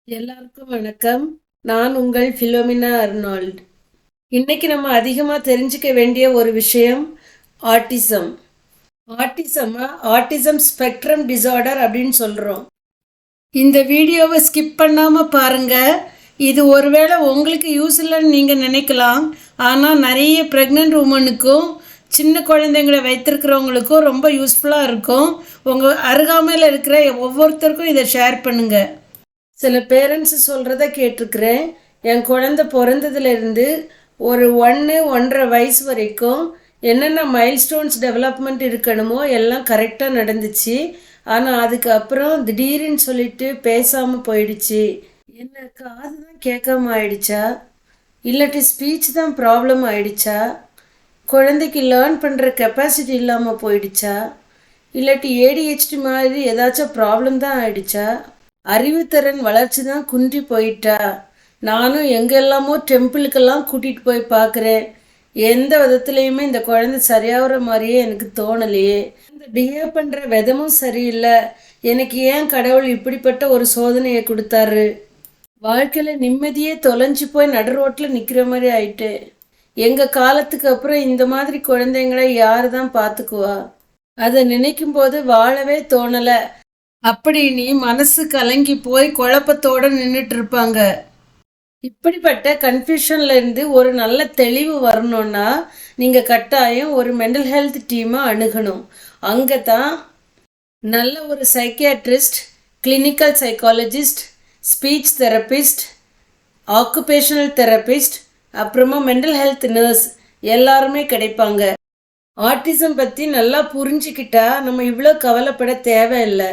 எல்லாருக்கும் வணக்கம். நான் உங்கள் ஃபிலோமினா அர்னால்ட். இன்னைக்கு நம்ம அதிகமாக தெரிஞ்சுக்க வேண்டிய ஒரு விஷயம் ஆட்டிசம். ஆட்டிசம் ஸ்பெக்ட்ரம் டிசார்டர் அப்படின்னு சொல்கிறோம். இந்த வீடியோவை ஸ்கிப் பண்ணாமல் பாருங்கள். இது ஒருவேளை உங்களுக்கு யூஸ் இல்லைன்னு நீங்கள் நினைக்கலாம். ஆனால் நிறைய ப்ரெக்னென்ட் உமனுக்கும் சின்ன குழந்தைங்களை வைத்திருக்கிறவங்களுக்கும் ரொம்ப யூஸ்ஃபுல்லாக இருக்கும். உங்கள் அருகாமையில் இருக்கிற ஒவ்வொருத்தருக்கும் இதை ஷேர் பண்ணுங்கள். சில பேரண்ட்ஸ் சொல்கிறத கேட்டிருக்கிறேன். என் குழந்த பிறந்ததுலேருந்து ஒரு 1-1.5 வயசு வரைக்கும் என்னென்ன மைல்ஸ்டோன்ஸ் டெவலப்மெண்ட் இருக்கணுமோ எல்லாம் கரெக்டாக நடந்துச்சு. ஆனால் அதுக்கப்புறம் திடீர்னு சொல்லிட்டு பேசாமல் போயிடுச்சு. என்ன காது தான் கேட்காம ஆயிடுச்சா, இல்லாட்டி ஸ்பீச் தான் ப்ராப்ளம் ஆயிடுச்சா, குழந்தைக்கு லேர்ன் பண்ணுற கெப்பாசிட்டி இல்லாமல் போயிடுச்சா, இல்லாட்டி ஏடிஹெச்டி மாதிரி ஏதாச்சும் ப்ராப்ளம் தான் ஆயிடுச்சா, அறிவுத்திறன் வளர்ச்சி தான் குன்றி போயிட்டா. நானும் எங்கெல்லாமோ டெம்பிளுக்கெல்லாம் கூட்டிகிட்டு போய் பார்க்குறேன். எந்த விதத்துலேயுமே இந்த குழந்தை சரியாகிற மாதிரியே எனக்கு தோணலையே. இந்த பிஹேவ் பண்ணுற விதமும் சரியில்லை. எனக்கு ஏன் கடவுள் இப்படிப்பட்ட ஒரு சோதனையை கொடுத்தாரு? வாழ்க்கையில் நிம்மதியே தொலைஞ்சி போய் நடு ரோட்டில் நிற்கிற மாதிரி ஆயிட்டு. எங்கள் காலத்துக்கு அப்புறம் இந்த மாதிரி குழந்தைங்களை யார் தான் பார்த்துக்குவா? அதை நினைக்கும் போது வாழவே தோணலை. அப்படி நீ மனசு கலங்கி போய் குழப்பத்தோடு நின்றுட்டு இருப்பாங்க. இப்படிப்பட்ட கன்ஃபியூஷன்ல இருந்து ஒரு நல்ல தெளிவு வரணும்னா நீங்கள் கட்டாயம் ஒரு மென்டல் ஹெல்த் டீமை அணுகணும். அங்கே தான் நல்ல ஒரு psychiatrist, clinical psychologist, speech therapist, occupational therapist, அப்புறமா மென்டல் ஹெல்த் நர்ஸ் எல்லாருமே கிடைப்பாங்க. ஆட்டிசம் பற்றி நல்லா புரிஞ்சுக்கிட்டா நம்ம இவ்வளோ கவலைப்பட தேவையில்லை.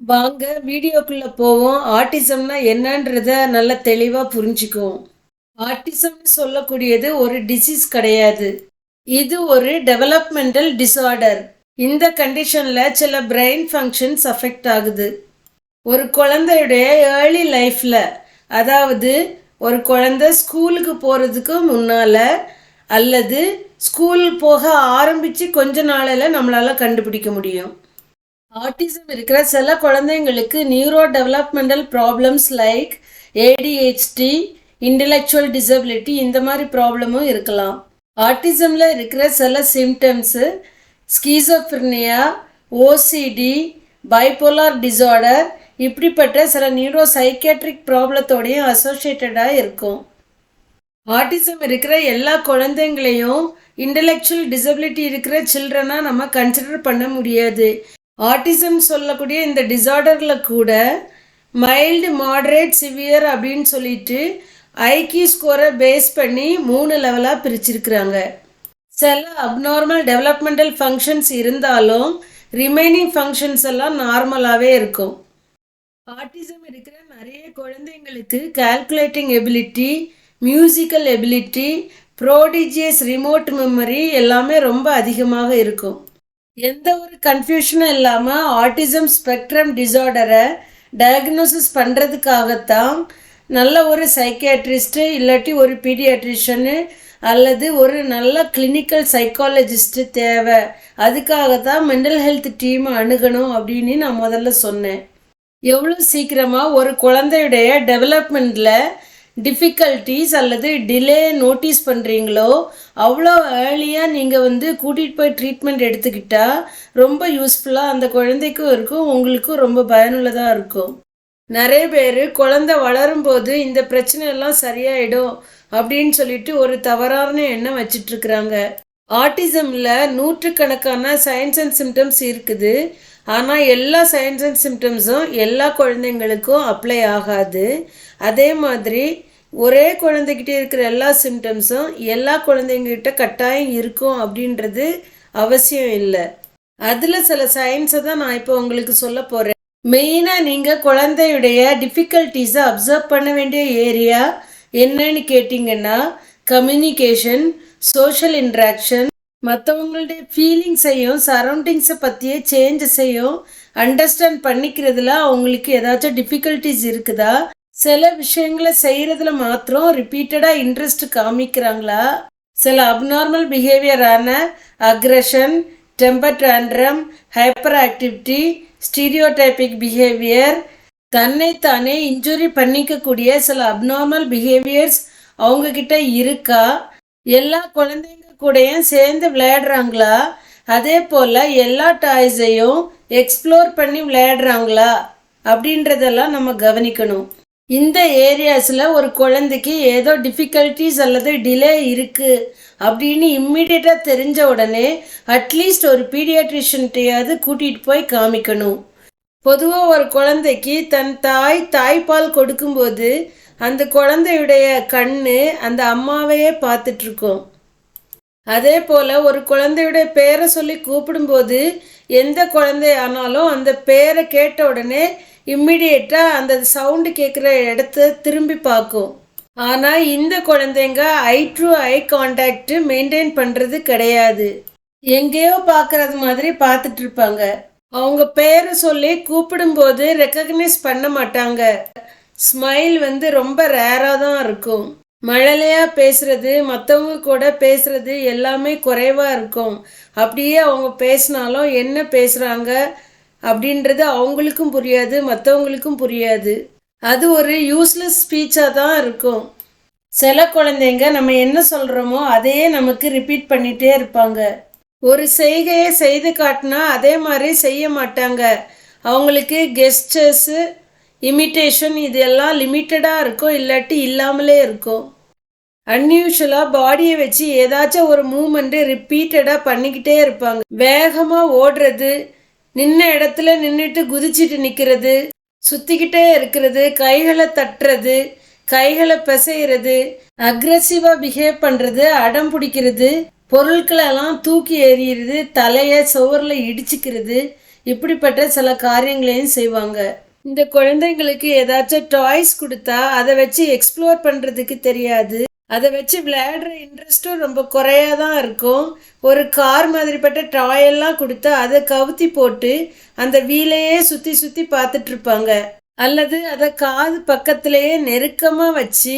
வாங்க வீடியோக்குள்ளே போவோம். ஆட்டிசம்னா என்னன்றத நல்லா தெளிவாக புரிஞ்சுக்குவோம். ஆட்டிசம்னு சொல்லக்கூடியது ஒரு டிசீஸ் கிடையாது. இது ஒரு டெவலப்மெண்டல் டிஸார்டர். இந்த கண்டிஷனில் சில பிரெயின் ஃபங்க்ஷன்ஸ் அஃபெக்ட் ஆகுது. ஒரு குழந்தையுடைய ஏர்லி லைஃப்பில், அதாவது ஒரு குழந்தை ஸ்கூலுக்கு போகிறதுக்கு முன்னால் அல்லது ஸ்கூல் போக ஆரம்பித்து கொஞ்ச நாளில் நம்மளால் கண்டுபிடிக்க முடியும். ஆட்டிசம் இருக்கிற சில குழந்தைங்களுக்கு neuro developmental problems like ADHD, intellectual disability இந்த மாதிரி ப்ராப்ளமும் இருக்கலாம். ஆட்டிசமில் இருக்கிற சில சிம்டம்ஸு ஸ்கீசோஃப்ரினியா, ஓசிடி, பைபோலார் டிசார்டர் இப்படிப்பட்ட சில நியூரோ சைக்கியாட்ரிக் ப்ராப்ளத்தோடையும் அசோசியேட்டடாக இருக்கும். ஆட்டிசம் இருக்கிற எல்லா குழந்தைங்களையும் இன்டலெக்சுவல் டிசபிலிட்டி இருக்கிற சில்ட்ரனாக நம்ம கன்சிடர் பண்ண முடியாது. ஆட்டிசம் சொல்லக்கூடிய இந்த டிசார்டரில் கூட மைல்டு, மாடரேட், சிவியர் அப்படின்னு சொல்லிட்டு ஐக்யூ ஸ்கோரை பேஸ் பண்ணி 3 லெவலாக பிரிச்சிருக்கிறாங்க. சில அப்நார்மல் டெவலப்மெண்டல் ஃபங்க்ஷன்ஸ் இருந்தாலும் ரிமைனிங் ஃபங்க்ஷன்ஸ் எல்லாம் நார்மலாகவே இருக்கும். ஆட்டிசம் இருக்கிற நிறைய குழந்தைங்களுக்கு calculating ability, musical ability, prodigious remote memory எல்லாமே ரொம்ப அதிகமாக இருக்கும். எந்த ஒரு கன்ஃபியூஷனும் இல்லாமல் ஆட்டிசம் ஸ்பெக்ட்ரம் டிசார்டரை டயக்னோசிஸ் பண்ணுறதுக்காகத்தான் நல்ல ஒரு சைக்கியாட்ரிஸ்ட்டு இல்லாட்டி ஒரு பீடியாட்ரிஷனு அல்லது ஒரு நல்ல கிளினிக்கல் சைக்காலஜிஸ்ட்டு தேவை. அதுக்காகத்தான் மென்டல் ஹெல்த் டீமை அணுகணும் அப்படின்னு நான் முதல்ல சொன்னேன். எவ்வளோ சீக்கிரமாக ஒரு குழந்தையுடைய டெவலப்மெண்ட்டில் டிஃபிகல்ட்டிஸ் அல்லது டிலே நோட்டீஸ் பண்ணுறீங்களோ அவ்வளோ ஏர்லியாக நீங்கள் கூட்டிகிட்டு போய் ட்ரீட்மெண்ட் எடுத்துக்கிட்டால் ரொம்ப யூஸ்ஃபுல்லாக அந்த குழந்தைக்கும் இருக்கும், உங்களுக்கும் ரொம்ப பயனுள்ளதாக இருக்கும். நிறைய பேர் குழந்தை வளரும்போது இந்த பிரச்சனையெல்லாம் சரியாயிடும் அப்படின்னு சொல்லிட்டு ஒரு தவறான எண்ணம் வச்சிட்ருக்குறாங்க. ஆட்டிசமில் நூற்றுக்கணக்கான சைன்ஸ் அண்ட் சிம்டம்ஸ் இருக்குது. ஆனால் எல்லா சைன்ஸ் அண்ட் சிம்டம்ஸும் எல்லா குழந்தைங்களுக்கும் அப்ளை ஆகாது. அதே மாதிரி ஒரே குழந்தைகிட்டே இருக்கிற எல்லா சிம்டம்ஸும் எல்லா குழந்தைங்கிட்ட கட்டாயம் இருக்கும் அப்படின்றது அவசியம் இல்லை. அதில் சில சயின்ஸை தான் நான் இப்போ உங்களுக்கு சொல்ல போகிறேன். மெயினாக நீங்கள் குழந்தையுடைய டிஃபிகல்ட்டிஸை அப்சர்வ் பண்ண வேண்டிய ஏரியா என்னன்னு கேட்டிங்கன்னா கம்யூனிகேஷன், சோஷியல் இன்ட்ராக்ஷன், மற்றவங்களுடைய ஃபீலிங்ஸையும் சரௌண்டிங்ஸை பற்றிய சேஞ்சஸையும் அண்டர்ஸ்டாண்ட் பண்ணிக்கிறதுல அவங்களுக்கு ஏதாச்சும் டிஃபிகல்ட்டிஸ் இருக்குதா, சில விஷயங்களை செய்கிறதுல மாத்திரம் ரிப்பீட்டடாக இன்ட்ரெஸ்ட் காமிக்கிறாங்களா, சில அப்நார்மல் பிஹேவியரான aggression, temper tantrum, hyper activity, stereotypic behaviour, தன்னைத்தானே இன்ஜுரி பண்ணிக்கக்கூடிய சில அப்நார்மல் பிஹேவியர்ஸ் அவங்கக்கிட்ட இருக்கா, எல்லா குழந்தைங்க கூடயும் சேர்ந்து விளையாடுறாங்களா, அதே போல் எல்லா டாய்ஸையும் எக்ஸ்ப்ளோர் பண்ணி விளையாடுறாங்களா அப்படின்றதெல்லாம் நம்ம கவனிக்கணும். இந்த ஏரியாஸில் ஒரு குழந்தைக்கு ஏதோ டிஃபிகல்ட்டிஸ் அல்லது டிலே இருக்குது அப்படின்னு இம்மிடியட்டாக தெரிஞ்ச உடனே அட்லீஸ்ட் ஒரு பீடியாட்ரிஷன்ட்டையாவது கூட்டிகிட்டு போய் காமிக்கணும். பொதுவாக ஒரு குழந்தைக்கு தன் தாய்ப்பால் கொடுக்கும்போது அந்த குழந்தையுடைய கண்ணு அந்த அம்மாவையே பார்த்துட்ருக்கோம். அதே போல் ஒரு குழந்தையுடைய பேரை சொல்லி கூப்பிடும்போது எந்த குழந்தை ஆனாலும் அந்த பேரை கேட்ட உடனே இம்மிடியேட்டாக அந்த சவுண்டு கேட்குற இடத்த திரும்பி பார்க்கும். ஆனால் இந்த குழந்தைங்க ஐ டு ஐ கான்டாக்ட் மெயின்டைன் பண்ணுறது கிடையாது. எங்கேயோ பார்க்குறது மாதிரி பார்த்துட்டு இருப்பாங்க. அவங்க பேரை சொல்லி கூப்பிடும்போது ரெக்கக்னைஸ் பண்ண மாட்டாங்க. ஸ்மைல் ரொம்ப ரேராக தான் இருக்கும். மழலையாக பேசுகிறது, மற்றவங்க கூட பேசுகிறது எல்லாமே குறைவாக இருக்கும். அப்படியே அவங்க பேசினாலும் என்ன பேசுகிறாங்க அப்படின்றது அவங்களுக்கும் புரியாது, மற்றவங்களுக்கும் புரியாது. அது ஒரு யூஸ்லெஸ் ஸ்பீச்சாக தான் இருக்கும். சில குழந்தைங்க நம்ம என்ன சொல்கிறோமோ அதையே நமக்கு ரிப்பீட் பண்ணிகிட்டே இருப்பாங்க. ஒரு செய்கையை செய்து காட்டினா அதே மாதிரி செய்ய மாட்டாங்க. அவங்களுக்கு கெஸ்டர்ஸு, இமிட்டேஷன் இது எல்லாம் லிமிட்டடாக இருக்கும், இல்லாட்டி இல்லாமலே இருக்கும். அன்யூஷுவலாக பாடியை வச்சு ஏதாச்சும் ஒரு மூமெண்ட்டு ரிப்பீட்டடாக பண்ணிக்கிட்டே இருப்பாங்க. வேகமாக ஓடுறது, நின்ன இடத்துல நின்றுட்டு குதிச்சுட்டு நிற்கிறது, சுற்றிக்கிட்டே இருக்கிறது, கைகளை தட்டுறது, கைகளை பிசைகிறது, அக்ரெசிவாக பிஹேவ் பண்ணுறது, அடம் பிடிக்கிறது, பொருட்களெல்லாம் தூக்கி எறிகிறது, தலையை சுவரில் இடிச்சுக்கிறது, இப்படிப்பட்ட சில காரியங்களையும் செய்வாங்க. இந்த குழந்தைங்களுக்கு ஏதாச்சும் டாய்ஸ் கொடுத்தா அதை வச்சு எக்ஸ்ப்ளோர் பண்ணுறதுக்கு தெரியாது. அதை வச்சு விளையாடுற இன்ட்ரெஸ்ட்டும் ரொம்ப குறையாக தான் இருக்கும். ஒரு கார் மாதிரிப்பட்ட டாயெல்லாம் கொடுத்தா அதை கவுத்தி போட்டு அந்த வீலையே சுற்றி சுற்றி பார்த்துட்ருப்பாங்க. அல்லது அதை காது பக்கத்துலேயே நெருக்கமாக வச்சு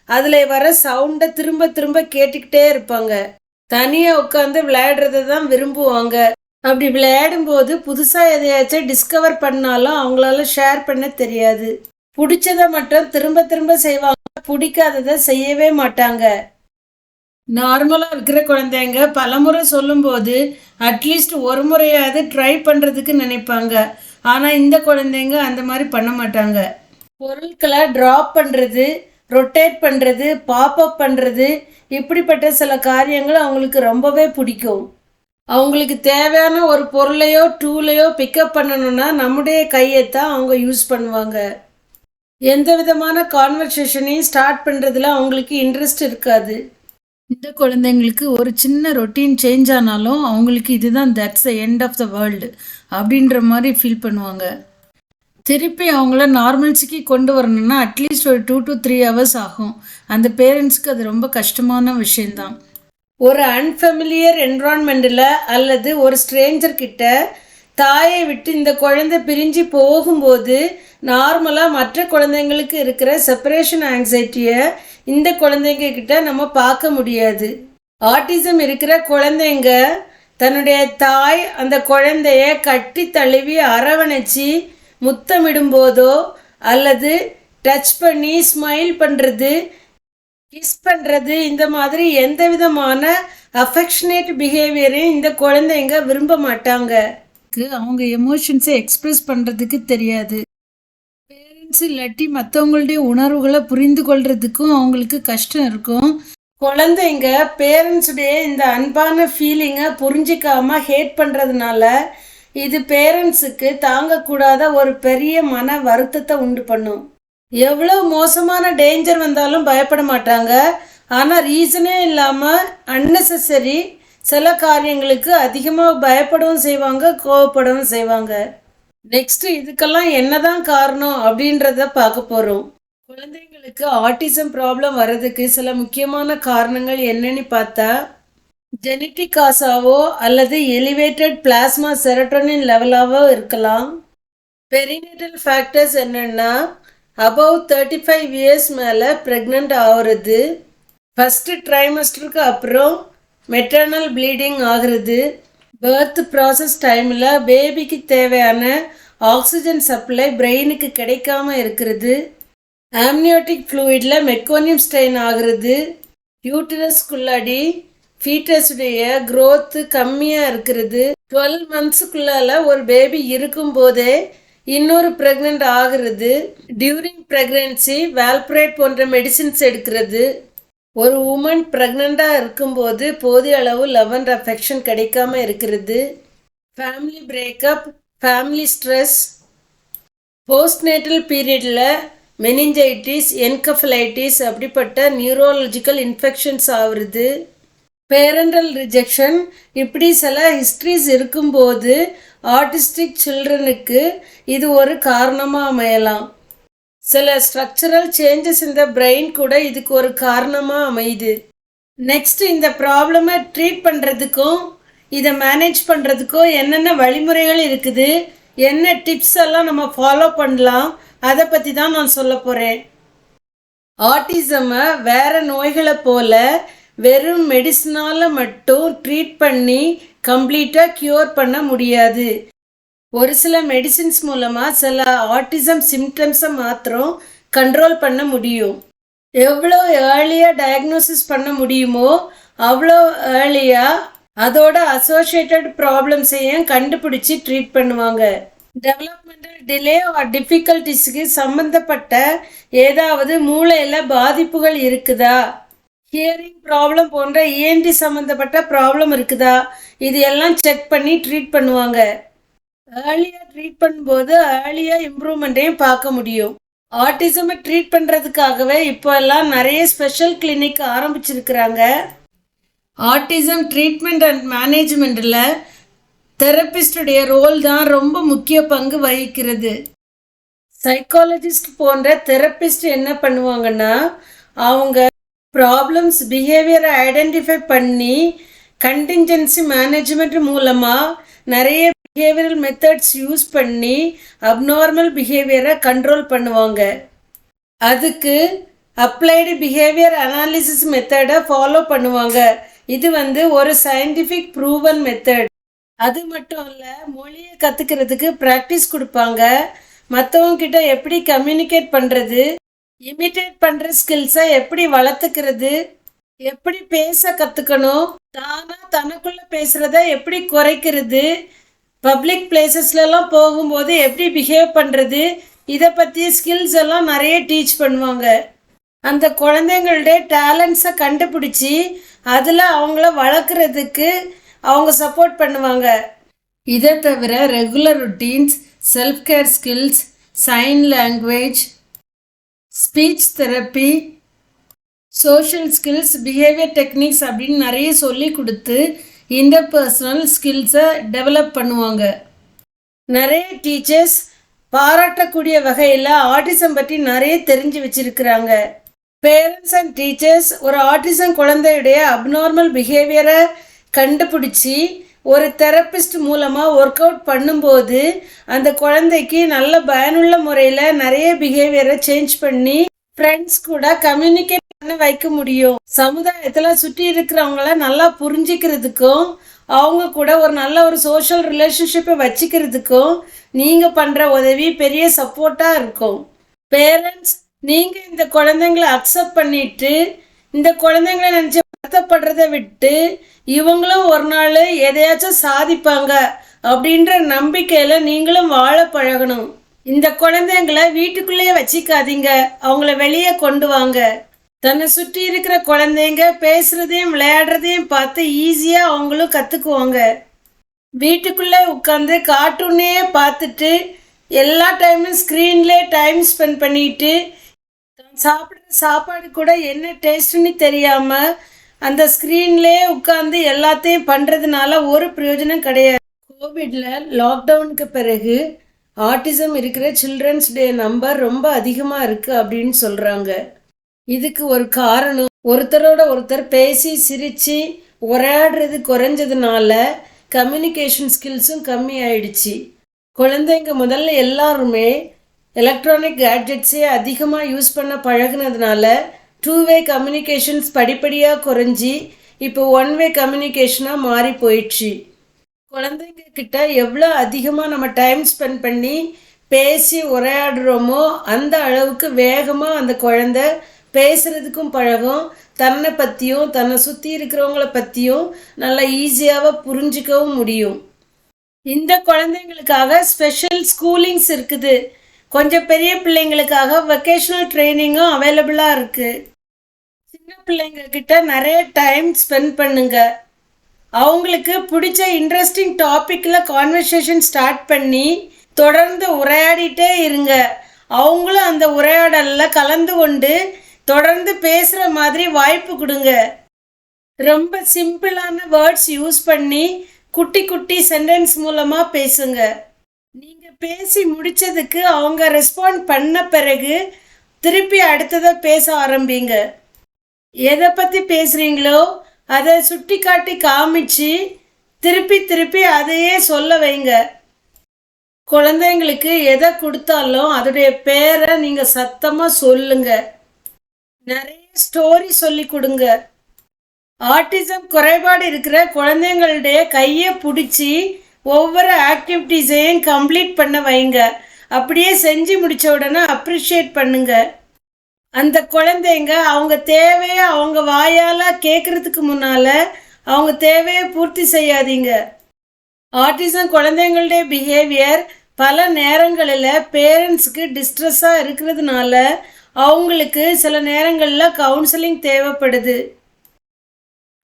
அதில் வர சவுண்டை திரும்ப திரும்ப கேட்டுக்கிட்டே இருப்பாங்க. தனியாக உட்காந்து விளையாடுறத தான் விரும்புவாங்க. அப்படி விளையாடும்போது புதுசாக எதையாச்சும் டிஸ்கவர் பண்ணாலும் அவங்களால ஷேர் பண்ண தெரியாது. பிடிச்சதை மட்டும் திரும்ப திரும்ப செய்வாங்க, பிடிக்காததை செய்யவே மாட்டாங்க. நார்மலாக இருக்கிற குழந்தைங்க பலமுறை சொல்லும்போது அட்லீஸ்ட் ஒரு முறையாவது ட்ரை பண்ணுறதுக்கு நினைப்பாங்க. ஆனால் இந்த குழந்தைங்க அந்த மாதிரி பண்ண மாட்டாங்க. பொருட்களை ட்ராப் பண்ணுறது, ரொட்டேட் பண்ணுறது, பாப்அப் பண்ணுறது, இப்படிப்பட்ட சில காரியங்கள் அவங்களுக்கு ரொம்பவே பிடிக்கும். அவங்களுக்கு தேவையான ஒரு பொருளையோ டூலையோ பிக்கப் பண்ணணுன்னா நம்முடைய கையை தான் அவங்க யூஸ் பண்ணுவாங்க. எந்த விதமான கான்வர்சேஷனையும் ஸ்டார்ட் பண்ணுறதுல அவங்களுக்கு இன்ட்ரெஸ்ட் இருக்காது. இந்த குழந்தைங்களுக்கு ஒரு சின்ன ரொட்டீன் சேஞ்ச் ஆனாலும் அவங்களுக்கு இதுதான் that's the end of the world அப்படின்ற மாதிரி ஃபீல் பண்ணுவாங்க. திருப்பி அவங்கள நார்மல்ஸுக்கு கொண்டு வரணும்னா அட்லீஸ்ட் ஒரு 2 to 3 hours ஆகும். அந்த பேரண்ட்ஸ்க்கு அது ரொம்ப கஷ்டமான விஷயந்தான். ஒரு அன்ஃபெமிலியர் என்விரான்மெண்ட்டில் அல்லது ஒரு ஸ்ட்ரேஞ்சர்கிட்ட தாயை விட்டு இந்த குழந்தை பிரிஞ்சு போகும்போது நார்மலாக மற்ற குழந்தைங்களுக்கு இருக்கிற செப்பரேஷன் ஆங்ஸைட்டியை இந்த குழந்தைங்க கிட்ட நம்ம பார்க்க முடியாது. ஆட்டிசம் இருக்கிற குழந்தைங்க தன்னுடைய தாய் அந்த குழந்தைய கட்டி தழுவி அரவணைச்சி முத்தமிடும்போதோ அல்லது டச் பண்ணி ஸ்மைல் பண்ணுறது, கிஸ் பண்ணுறது, இந்த மாதிரி எந்த விதமான அஃபெக்ஷனேட் பிஹேவியரையும் இந்த குழந்தைங்க விரும்ப மாட்டாங்க. அவங்க எமோஷன்ஸை எக்ஸ்ப்ரெஸ் பண்ணுறதுக்கு தெரியாது. பேரண்ட்ஸ் இல்லாட்டி மற்றவங்களுடைய உணர்வுகளை புரிந்து கொள்றதுக்கும் அவங்களுக்கு கஷ்டம் இருக்கும். குழந்தைங்க பேரண்ட்ஸுடைய இந்த அன்பான ஃபீலிங்கை புரிஞ்சிக்காம ஹேட் பண்ணுறதுனால இது பேரண்ட்ஸுக்கு தாங்கக்கூடாத ஒரு பெரிய மன வருத்தத்தை உண்டு பண்ணும். எவ்வளோ மோசமான டேஞ்சர் வந்தாலும் பயப்பட மாட்டாங்க. ஆனால் ரீசனே இல்லாமல் அன்னெசரி சில காரியங்களுக்கு அதிகமாக பயப்படவும் செய்வாங்க, கோவப்படவும் செய்வாங்க. நெக்ஸ்ட் இதுக்கெல்லாம் என்னதான் காரணம் அப்படின்றத பார்க்க போகிறோம். குழந்தைங்களுக்கு ஆட்டிசம் ப்ராப்ளம் வர்றதுக்கு சில முக்கியமான காரணங்கள் என்னன்னு பார்த்தா, ஜெனட்டிக் காசாவோ அல்லது எலிவேட்டட் பிளாஸ்மா செரோட்டோனின் லெவலாவோ இருக்கலாம். பெரினேட்டல் ஃபேக்டர்ஸ் என்னென்னா அபவ் 35 இயர்ஸ் மேலே ப்ரெக்னென்ட் ஆகிறது, ஃபஸ்ட்டு ட்ரைமஸ்டருக்கு அப்புறம் மெட்டர்னல் ப்ளீடிங் ஆகிறது, பர்த் ப்ராசஸ் டைமில் பேபிக்கு தேவையான ஆக்சிஜன் சப்ளை பிரெயினுக்கு கிடைக்காம இருக்கிறது, ஆம்னியோட்டிக் ஃப்ளூயிடில் மெக்கோனியம் ஸ்ட்ரெயின் ஆகிறது, யூட்டரஸ்குள்ளாடி ஃபீட்டஸுடைய க்ரோத்து கம்மியாக இருக்கிறது, 12 மந்த்ஸுக்குள்ளால ஒரு பேபி இருக்கும்போதே இன்னொரு ப்ரெக்னென்ட் ஆகிறது, டியூரிங் ப்ரெக்னென்சி வால்ப்ரேட் போன்ற மெடிசின்ஸ் எடுக்கிறது, ஒரு உமன் ப்ரெக்னெண்ட்டாக இருக்கும்போது போதிய அளவு லவ் அண்ட் அஃபெக்ஷன் கிடைக்காம இருக்கிறது, family breakup, family stress, postnatal பீரியடில் மெனிஞ்சைட்டிஸ், என்கஃபலைட்டிஸ் அப்படிப்பட்ட நியூரோலஜிக்கல் இன்ஃபெக்ஷன்ஸ் ஆகுறது, பேரண்டல் ரிஜெக்ஷன், இப்படி சில ஹிஸ்ட்ரிஸ் இருக்கும்போது ஆட்டிஸ்டிக் சில்ட்ரனுக்கு இது ஒரு காரணமாக அமையலாம். சில ஸ்ட்ரக்சரல் சேஞ்சஸ் இந்த பிரெயின் கூட இதுக்கு ஒரு காரணமாக அமையுது. நெக்ஸ்ட், இந்த ப்ராப்ளமை ட்ரீட் பண்ணுறதுக்கும் இதை மேனேஜ் பண்ணுறதுக்கும் என்னென்ன வழிமுறைகள் இருக்குது, என்ன டிப்ஸ் எல்லாம் நம்ம ஃபாலோ பண்ணலாம், அதை பற்றி தான் நான் சொல்ல போகிறேன். ஆட்டிசமை வேறு நோய்களை போல் வெறும் மெடிசனால் மட்டும் ட்ரீட் பண்ணி கம்ப்ளீட்டாக க்யூர் பண்ண முடியாது. ஒரு சில மெடிசின்ஸ் மூலமாக சில ஆட்டிசம் சிம்டம்ஸை மாத்திரம் கண்ட்ரோல் பண்ண முடியும். எவ்வளோ ஏர்லியாக டயக்னோசிஸ் பண்ண முடியுமோ அவ்வளோ ஏர்லியாக அதோட அசோசியேட்டட் ப்ராப்ளம்ஸையும் கண்டுபிடிச்சி ட்ரீட் பண்ணுவாங்க. டெவலப்மெண்டல் டிலே ஆர் டிஃபிகல்ட்டிஸ்க்கு சம்மந்தப்பட்ட ஏதாவது மூளையில் பாதிப்புகள் இருக்குதா, ஹியரிங் ப்ராப்ளம் போன்ற இஎன்டி சம்மந்தப்பட்ட ப்ராப்ளம் இருக்குதா, இது எல்லாம் செக் பண்ணி ட்ரீட் பண்ணுவாங்க. ஏர்லியாக ட்ரீட் பண்ணும்போது ஏர்லியாக இம்ப்ரூவ்மெண்ட்டையும் பார்க்க முடியும். ஆட்டிசமை ட்ரீட் பண்ணுறதுக்காகவே இப்போ எல்லாம் நிறைய ஸ்பெஷல் கிளினிக் ஆரம்பிச்சிருக்கிறாங்க. ஆட்டிசம் ட்ரீட்மெண்ட் அண்ட் மேனேஜ்மெண்ட்டில் தெரபிஸ்டுடைய ரோல் தான் ரொம்ப முக்கிய பங்கு வகிக்கிறது. சைக்காலஜிஸ்ட் போன்ற தெரபிஸ்ட் என்ன பண்ணுவாங்கன்னா, அவங்க ப்ராப்ளம்ஸ் பிஹேவியரை ஐடென்டிஃபை பண்ணி கண்டின்ஜென்சி மேனேஜ்மெண்ட் மூலமாக நிறைய பிஹேவியரல் மெத்தட்ஸ் யூஸ் பண்ணி அப்நார்மல் பிஹேவியரை கண்ட்ரோல் பண்ணுவாங்க. அதுக்கு அப்ளைடு பிஹேவியர் அனாலிசிஸ் மெத்தடை ஃபாலோ பண்ணுவாங்க. இது ஒரு சயின்டிஃபிக் ப்ரூவன் மெத்தட். அது மட்டும் இல்லை, மொழியை கற்றுக்கிறதுக்கு ப்ராக்டிஸ் கொடுப்பாங்க. மற்றவங்க கிட்ட எப்படி கம்யூனிகேட் பண்ணுறது, இமிட்டேட் பண்ணுற ஸ்கில்ஸை எப்படி வளர்த்துக்கிறது, எப்படி பேச கற்றுக்கணும், தானாக தனக்குள்ளே பேசுகிறத எப்படி குறைக்கிறது, பப்ளிக் பிளேசஸ்லாம் போகும்போது எப்படி பிஹேவ் பண்ணுறது, இதை பற்றி ஸ்கில்ஸ் எல்லாம் நிறைய டீச் பண்ணுவாங்க. அந்த குழந்தைங்களுடைய டேலண்ட்ஸை கண்டுபிடிச்சி அதில் அவங்கள வளர்க்குறதுக்கு அவங்க சப்போர்ட் பண்ணுவாங்க. இதை தவிர regular routines, self care skills, sign language, speech therapy, social skills, behaviour techniques அப்படின்னு நிறைய சொல்லி கொடுத்து இன்டர்பர்சனல் ஸ்கில்ஸை டெவலப் பண்ணுவாங்க. நிறைய டீச்சர்ஸ் பாராட்டக்கூடிய வகையில் ஆட்டிசம் பற்றி நிறைய தெரிஞ்சு வச்சிருக்கிறாங்க. பேரண்ட்ஸ் அண்ட் டீச்சர்ஸ் ஒரு ஆட்டிசம் குழந்தையுடைய அப்நார்மல் பிஹேவியரை கண்டுபிடிச்சி ஒரு தெரபிஸ்ட் மூலமாக ஒர்க் அவுட் பண்ணும்போது அந்த குழந்தைக்கு நல்ல பயனுள்ள முறையில் நிறைய பிஹேவியரை சேஞ்ச் பண்ணி ஃப்ரெண்ட்ஸ் கூட கம்யூனிகேட் பண்ண வைக்க முடியும். சமுதாயத்தில் சுற்றி இருக்கிறவங்கள நல்லா புரிஞ்சிக்கிறதுக்கும் அவங்க கூட ஒரு நல்ல ஒரு சோஷியல் ரிலேஷன்ஷிப்பை வச்சுக்கிறதுக்கும் நீங்கள் பண்ணுற உதவி பெரிய சப்போர்ட்டாக இருக்கும். பேரண்ட்ஸ், நீங்கள் இந்த குழந்தைங்களை அக்செப்ட் பண்ணிவிட்டு இந்த குழந்தைங்களை நினச்சி வருத்தப்படுறதை விட்டு இவங்களும் ஒரு நாள் எதையாச்சும் சாதிப்பாங்க அப்படின்ற நம்பிக்கையில் நீங்களும் வாழ பழகணும். இந்த குழந்தைங்களை வீட்டுக்குள்ளேயே வச்சிக்காதீங்க, அவங்கள வெளியே கொண்டு வாங்க. தன்னை சுற்றி இருக்கிற குழந்தைங்க பேசுகிறதையும் விளையாடுறதையும் பார்த்து ஈஸியாக அவங்களும் கற்றுக்குவாங்க. வீட்டுக்குள்ளே உட்காந்து கார்ட்டூனே பார்த்துட்டு எல்லா டைமும் ஸ்க்ரீன்லேயே டைம் ஸ்பெண்ட் பண்ணிட்டு சாப்பிட்ற சாப்பாடு கூட என்ன டேஸ்ட்டுன்னு தெரியாமல் அந்த ஸ்க்ரீன்லேயே உட்காந்து எல்லாத்தையும் பண்ணுறதுனால ஒரு பிரயோஜனம் கிடையாது. கோவிடில் லாக்டவுனுக்கு பிறகு ஆட்டிசம் இருக்கிற சில்ட்ரன்ஸ் டே நம்பர் ரொம்ப அதிகமாக இருக்குது அப்படின்னு சொல்கிறாங்க. இதுக்கு ஒரு காரணம், ஒருத்தரோட ஒருத்தர் பேசி சிரித்து உரையாடுறது குறைஞ்சதுனால கம்யூனிகேஷன் ஸ்கில்ஸும் கம்மி ஆயிடுச்சு. குழந்தைங்க முதல்ல எல்லாருமே எலக்ட்ரானிக் கேட்ஜெட்ஸே அதிகமாக யூஸ் பண்ண பழகுனதுனால 2-வே கம்யூனிகேஷன்ஸ் படிப்படியாக குறைஞ்சி இப்போ 1-வே கம்யூனிகேஷனாக மாறி போயிடுச்சு. குழந்தைங்க கிட்ட எவ்வளோ அதிகமாக நம்ம டைம் ஸ்பெண்ட் பண்ணி பேசி உரையாடுறோமோ அந்த அளவுக்கு வேகமாக அந்த குழந்தை பேசுகிறதுக்கும் பழகும், தன்னை பற்றியும் தன்னை சுற்றி இருக்கிறவங்கள பற்றியும் நல்லா ஈஸியாக புரிஞ்சிக்கவும் முடியும். இந்த குழந்தைங்களுக்காக ஸ்பெஷல் ஸ்கூலிங்ஸ் இருக்குது. கொஞ்சம் பெரிய பிள்ளைங்களுக்காக வெக்கேஷனல் ட்ரைனிங்கும் அவைலபிளாக இருக்குது. சின்ன பிள்ளைங்க கிட்ட நிறைய டைம் ஸ்பெண்ட் பண்ணுங்க. அவங்களுக்கு பிடிச்ச இன்ட்ரெஸ்டிங் டாப்பிக்கில் கான்வர்சேஷன் ஸ்டார்ட் பண்ணி தொடர்ந்து உரையாடிட்டே இருங்க. அவங்களும் அந்த உரையாடலில் கலந்து கொண்டு தொடர்ந்து பேசுகிற மாதிரி வாய்ப்பு கொடுங்க. ரொம்ப சிம்பிளான வேர்ட்ஸ் யூஸ் பண்ணி குட்டி குட்டி சென்டென்ஸ் மூலமாக பேசுங்க. நீங்கள் பேசி முடித்ததுக்கு அவங்க ரெஸ்பாண்ட் பண்ண பிறகு திருப்பி அடுத்ததை பேச ஆரம்பிங்க. எதை பற்றி பேசுகிறீங்களோ அதை சுட்டி காட்டி காமிச்சு திருப்பி திருப்பி அதையே சொல்ல வைங்க. குழந்தைங்களுக்கு எதை கொடுத்தாலும் அதோடைய பேரை நீங்கள் சத்தமாக சொல்லுங்க. நிறைய ஸ்டோரி சொல்லி கொடுங்க. ஆட்டிசம் குறைபாடு இருக்கிற குழந்தைங்களுடைய கையை பிடிச்சி ஒவ்வொரு ஆக்டிவிட்டீஸையும் கம்ப்ளீட் பண்ண வைங்க. அப்படியே செஞ்சு முடித்த உடனே அப்ரிஷியேட் பண்ணுங்க. அந்த குழந்தைங்க அவங்க தேவையை அவங்க வாயால் கேட்குறதுக்கு முன்னால் அவங்க தேவையை பூர்த்தி செய்யாதீங்க. ஆட்டிசம் குழந்தைங்களுடைய பிஹேவியர் பல நேரங்களில் பேரண்ட்ஸுக்கு டிஸ்ட்ரெஸ்ஸாக இருக்கிறதுனால அவங்களுக்கு சில நேரங்களில் கவுன்சிலிங் தேவைப்படுது.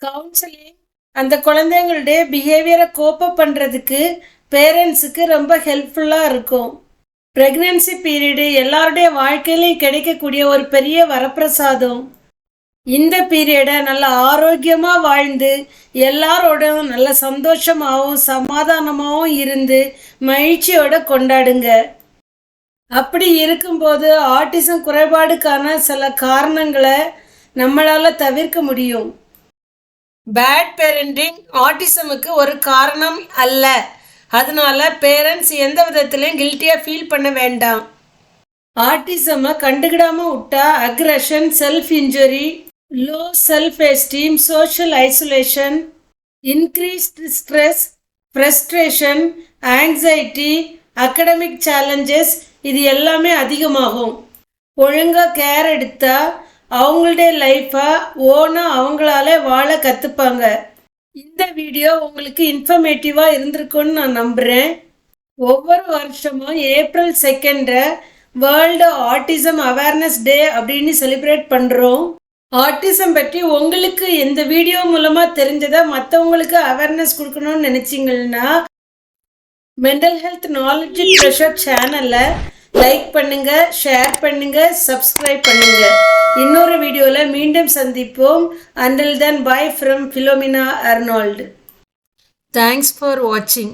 கவுன்சிலிங் அந்த குழந்தைங்களுடைய பிஹேவியரை கோப்பப் பண்ணுறதுக்கு பேரண்ட்ஸுக்கு ரொம்ப ஹெல்ப்ஃபுல்லாக இருக்கும். ப்ரெக்னென்சி பீரியடு எல்லாருடைய வாழ்க்கையிலையும் கிடைக்கக்கூடிய ஒரு பெரிய வரப்பிரசாதம். இந்த பீரியடை நல்ல ஆரோக்கியமாக வாழ்ந்து எல்லாரோடும் நல்ல சந்தோஷமாகவும் சமாதானமாகவும் இருந்து மகிழ்ச்சியோட கொண்டாடுங்க. அப்படி இருக்கும்போது ஆட்டிசம் குறைபாடுக்கான சில காரணங்களை நம்மளால் தவிர்க்க முடியும். பேட் பேரண்டிங் ஆட்டிசமுக்கு ஒரு காரணம் அல்ல. அதனால பேரண்ட்ஸ் எந்த விதத்திலையும் கில்ட்டியாக ஃபீல் பண்ண வேண்டாம். ஆட்டிசமை கண்டுக்கிடாமல் விட்டா aggression, self injury, low self esteem, social isolation, increased stress, frustration, anxiety, academic challenges இது எல்லாமே அதிகமாகும். ஒழுங்காக கேர் எடுத்தால் அவங்களுடைய லைஃப்பை ஓனாக அவங்களாலே வாழ கற்றுப்பாங்க. இந்த வீடியோ உங்களுக்கு இன்ஃபர்மேட்டிவாக இருந்திருக்குன்னு நான் நம்புகிறேன். ஒவ்வொரு வருஷமும் April 2 world autism awareness day அப்படின்னு செலிப்ரேட் பண்ணுறோம். ஆட்டிசம் பற்றி உங்களுக்கு இந்த வீடியோ மூலமாக தெரிஞ்சதை மற்றவங்களுக்கு அவேர்னஸ் கொடுக்கணும்னு நினச்சிங்கன்னா மென்டல் ஹெல்த் நாலேஜ் ட்ரெஷர் சேனலை லைக் பண்ணுங்க, ஷேர் பண்ணுங்க, சப்ஸ்கிரைப் பண்ணுங்க. இன்னொரு வீடியோவில் மீண்டும் சந்திப்போம். Until then, bye from Philomena Arnold. Thanks for watching.